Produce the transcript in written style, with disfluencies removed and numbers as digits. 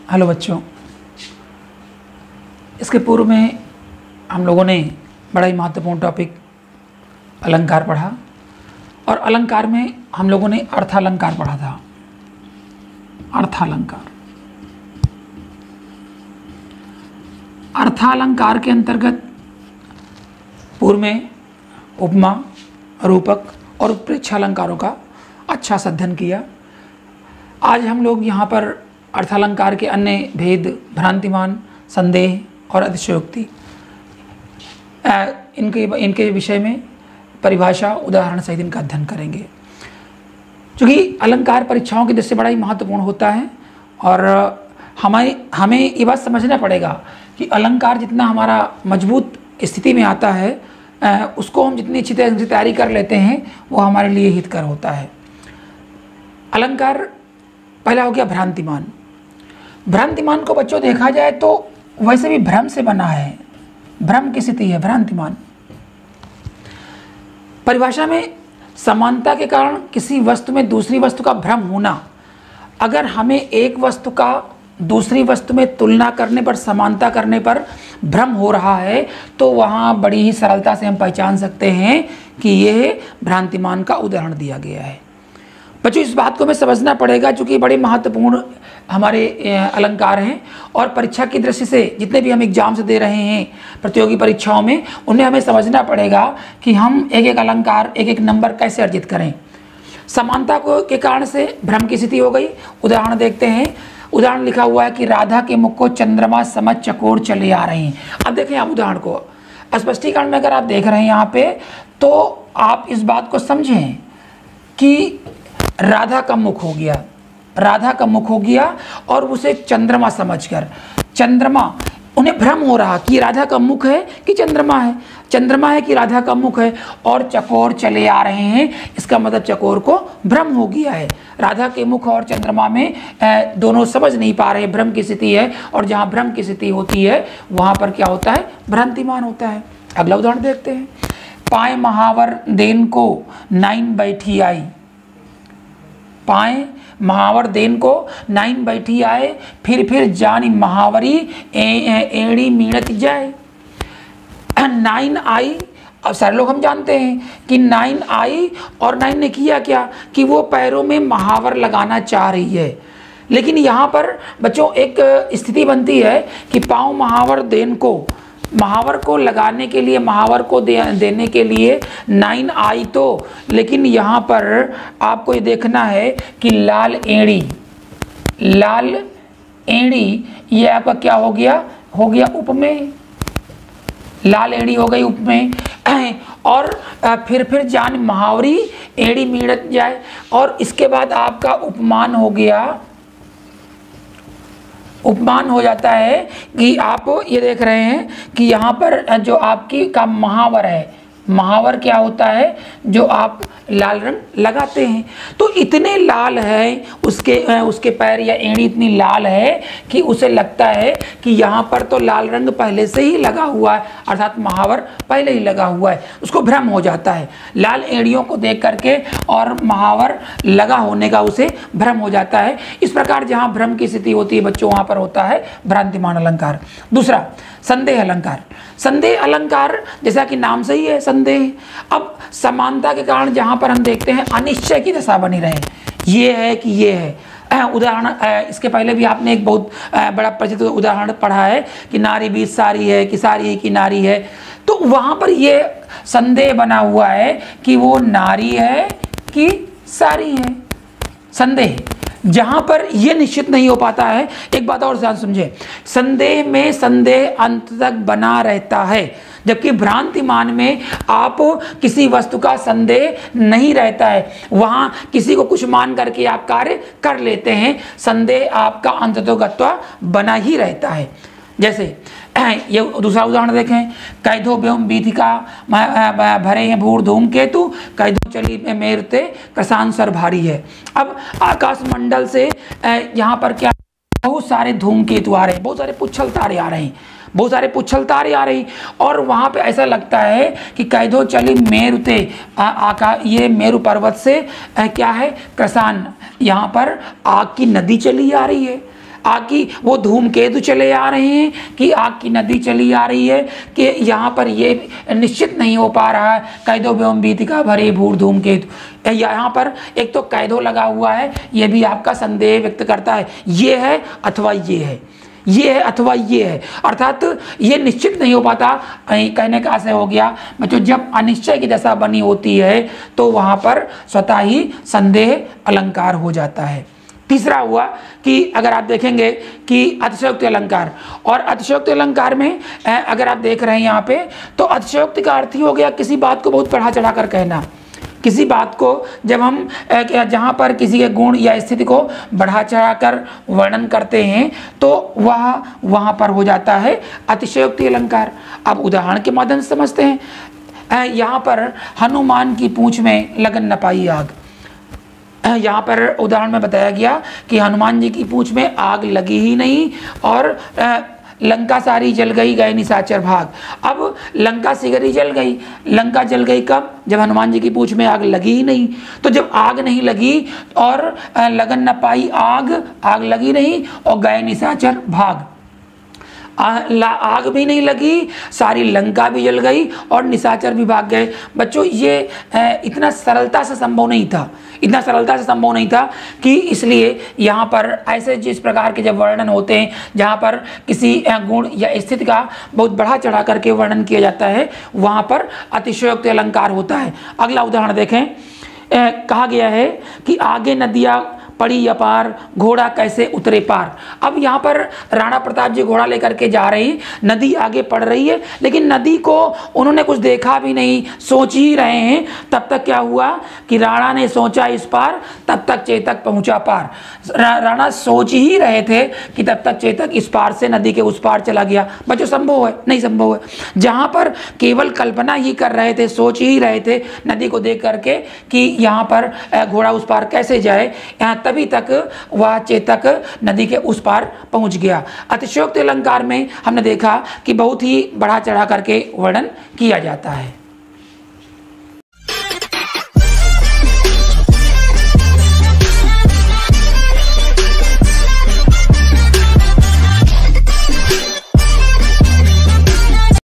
Hello बच्चों, इसके पूर्व में हम लोगों ने बड़ा ही महत्वपूर्ण टॉपिक अलंकार पढ़ा और अलंकार में हम लोगों ने अर्थालंकार पढ़ा था। अर्थालंकार के अंतर्गत पूर्व में उपमा, रूपक और उत्प्रेक्षा अलंकारों का अच्छा से अध्ययन किया। आज हम लोग यहाँ पर अर्थालंकार के अन्य भेद, भ्रांतिमान, संदेह और अतिशयोक्ति इनके विषय में परिभाषा, उदाहरण सहित इनका अध्ययन करेंगे। क्योंकि अलंकार परीक्षाओं की दृष्टि से बड़ा ही महत्वपूर्ण होता है और हमें ये बात समझना पड़ेगा कि अलंकार जितना हमारा मजबूत स्थिति में आता है, उसको हम जितनी अच्छी तरह से तैयारी कर लेते हैं वो हमारे लिए हितकर होता है। अलंकार पहला हो गया भ्रांतिमान। भ्रांतिमान को बच्चों देखा जाए तो वैसे भी भ्रम से बना है, भ्रम की स्थिति है भ्रांतिमान। परिभाषा में समानता के कारण किसी वस्तु में दूसरी वस्तु का भ्रम होना। अगर हमें एक वस्तु का दूसरी वस्तु में तुलना करने पर, समानता करने पर भ्रम हो रहा है तो वहाँ बड़ी ही सरलता से हम पहचान सकते हैं कि यह भ्रांतिमान का उदाहरण दिया गया है। बच्चों, इस बात को हमें समझना पड़ेगा क्योंकि बड़े महत्वपूर्ण हमारे अलंकार हैं और परीक्षा की दृष्टि से जितने भी हम एग्जाम से दे रहे हैं प्रतियोगी परीक्षाओं में, उन्हें हमें समझना पड़ेगा कि हम एक एक अलंकार, एक एक नंबर कैसे अर्जित करें। समानता को के कारण से भ्रम की स्थिति हो गई। उदाहरण देखते हैं। उदाहरण लिखा हुआ है कि राधा के मुख को चंद्रमा समझ चकोर चले आ रहे हैं। अब देखें आप उदाहरण को, स्पष्टीकरण में अगर आप देख रहे हैं यहाँ पे, तो आप इस बात को समझें कि राधा का मुख हो गया, राधा का मुख हो गया और उसे चंद्रमा समझकर, चंद्रमा, उन्हें भ्रम हो रहा कि राधा का मुख है कि चंद्रमा है, चंद्रमा है कि राधा का मुख है, और चकोर चले आ रहे हैं। इसका मतलब चकोर को भ्रम हो गया है। राधा के मुख और चंद्रमा में दोनों समझ नहीं पा रहे, भ्रम की स्थिति है। और जहाँ भ्रम की स्थिति होती है वहाँ पर क्या होता है? भ्रांतिमान होता है। अगला उदाहरण देखते हैं। पाए महावर देन को नाइन बैठी आई। पाए महावर देन को नाइन बैठी आए, फिर जानी महावरी एड़ी मीणत जाए। नाइन आई। अब सारे लोग हम जानते हैं कि नाइन आई और नाइन ने किया क्या कि वो पैरों में महावर लगाना चाह रही है। लेकिन यहाँ पर बच्चों एक स्थिति बनती है कि पाँव महावर देन को, महावर को लगाने के लिए, महावर को देने के लिए नाइन आई तो, लेकिन यहाँ पर आपको ये देखना है कि लाल एड़ी, लाल एड़ी, ये आपका क्या हो गया? हो गया उपमेय। लाल एड़ी हो गई उपमेय। और फिर जान महावरी एड़ी मीणत जाए। और इसके बाद आपका उपमान हो गया, उपमान हो जाता है कि आप ये देख रहे हैं कि यहाँ पर जो आपकी का महावर है, महावर क्या होता है? जो आप लाल रंग लगाते हैं। तो इतने लाल है उसके पैर या एड़ी इतनी लाल है कि उसे लगता है कि यहाँ पर तो लाल रंग पहले से ही लगा हुआ है, अर्थात महावर पहले ही लगा हुआ है। उसको भ्रम हो जाता है लाल एड़ियों को देख करके, और महावर लगा होने का उसे भ्रम हो जाता है। इस प्रकार जहाँ भ्रम की स्थिति होती है बच्चों, वहाँ पर होता है भ्रांतिमान अलंकार। दूसरा, संदेह अलंकार। संदेह अलंकार जैसा कि नाम से ही है, संदेह। अब समानता के कारण जहाँ पर हम देखते हैं अनिश्चय की दशा बनी रहे, ये है कि ये है। उदाहरण इसके पहले भी आपने एक बहुत बड़ा प्रसिद्ध उदाहरण पढ़ा है कि नारी बीच सारी है कि सारी की नारी है। तो वहाँ पर ये संदेह बना हुआ है कि वो नारी है कि सारी है। संदेह जहाँ पर यह निश्चित नहीं हो पाता है। एक बात और ध्यान समझे, संदेह में संदेह अंत तक बना रहता है, जबकि भ्रांतिमान में आप किसी वस्तु का संदेह नहीं रहता है। वहाँ किसी को कुछ मान करके आप कार्य कर लेते हैं, संदेह आपका अंततोगत्वा बना ही रहता है। जैसे ये दूसरा उदाहरण देखें। कैदो व्योम बीथिका भरे हैं भूर धूम केतु, कैदो चली मेरते कृसान सर भारी है। अब आकाश मंडल से यहाँ पर क्या, बहुत सारे धूमकेतु आ रहे हैं, बहुत सारे पुच्छल तारे आ रहे हैं, बहुत सारे पुच्छल तारे आ रही, और वहाँ पे ऐसा लगता है कि कैदो चली मेरुते ये मेरु पर्वत से क्या है? कृसान, यहाँ पर आग की नदी चली आ रही है। आग की वो धूमकेतु चले आ रहे हैं कि आग की नदी चली आ रही है, कि यहाँ पर ये निश्चित नहीं हो पा रहा है। कैदो व्योम भीतिका भरे भूर धूमकेतु, यहाँ पर एक तो कैदो लगा हुआ है, ये भी आपका संदेह व्यक्त करता है, ये है अथवा ये है, ये है अथवा ये है, अर्थात ये निश्चित नहीं हो पाता। कहने का आशय हो गया बच्चों, जब अनिश्चय की दशा बनी होती है तो वहाँ पर स्वतः ही संदेह अलंकार हो जाता है। तीसरा हुआ कि अगर आप देखेंगे कि अतिशयोक्ति अलंकार, और अतिशयोक्ति अलंकार में अगर आप देख रहे हैं यहाँ पे, तो अतिशयोक्ति का अर्थ ही हो गया किसी बात को बहुत बढ़ा चढ़ा कर कहना। किसी बात को जब हम जहाँ पर किसी के गुण या स्थिति को बढ़ा चढ़ा कर वर्णन करते हैं तो वहाँ पर हो जाता है अतिशयोक्ति अलंकार। अब उदाहरण के माध्यम से समझते हैं। यहाँ पर हनुमान की पूंछ में लगन न पाई आग, यहाँ पर उदाहरण में बताया गया कि हनुमान जी की पूंछ में आग लगी ही नहीं और लंका सारी जल गई, गए निशाचर भाग। अब लंका सिगरी जल गई, लंका जल गई कब? जब हनुमान जी की पूंछ में आग लगी ही नहीं। तो जब आग नहीं लगी और लगन न पाई आग लगी नहीं और गए निशाचर भाग, आग भी नहीं लगी, सारी लंका भी जल गई और निशाचर भी भाग गए। बच्चों ये इतना सरलता से संभव नहीं था, इतना सरलता से संभव नहीं था कि इसलिए यहाँ पर ऐसे जिस प्रकार के जब वर्णन होते हैं जहाँ पर किसी गुण या स्थिति का बहुत बढ़ा चढ़ा करके वर्णन किया जाता है, वहाँ पर अतिशयोक्ति अलंकार होता है। अगला उदाहरण देखें। कहा गया है कि आगे नदियाँ पड़ी अपार, घोड़ा कैसे उतरे पार। अब यहाँ पर राणा प्रताप जी घोड़ा लेकर के जा रहे हैं, नदी आगे पड़ रही है, लेकिन नदी को उन्होंने कुछ देखा भी नहीं, सोच ही रहे हैं। तब तक क्या हुआ कि राणा ने सोचा इस पार, तब तक चेतक पहुंचा पार। राणा सोच ही रहे थे कि तब तक चेतक इस पार से नदी के उस पार चला गया। बच्चों संभव है? नहीं संभव है। जहाँ पर केवल कल्पना ही कर रहे थे, सोच ही रहे थे नदी को देख करके कि यहाँ पर घोड़ा उस पार कैसे जाए, तभी तक वह चेतक नदी के उस पार पहुंच गया। अतिशयोक्ति अलंकार में हमने देखा कि बहुत ही बढ़ा चढ़ा करके वर्णन किया जाता है।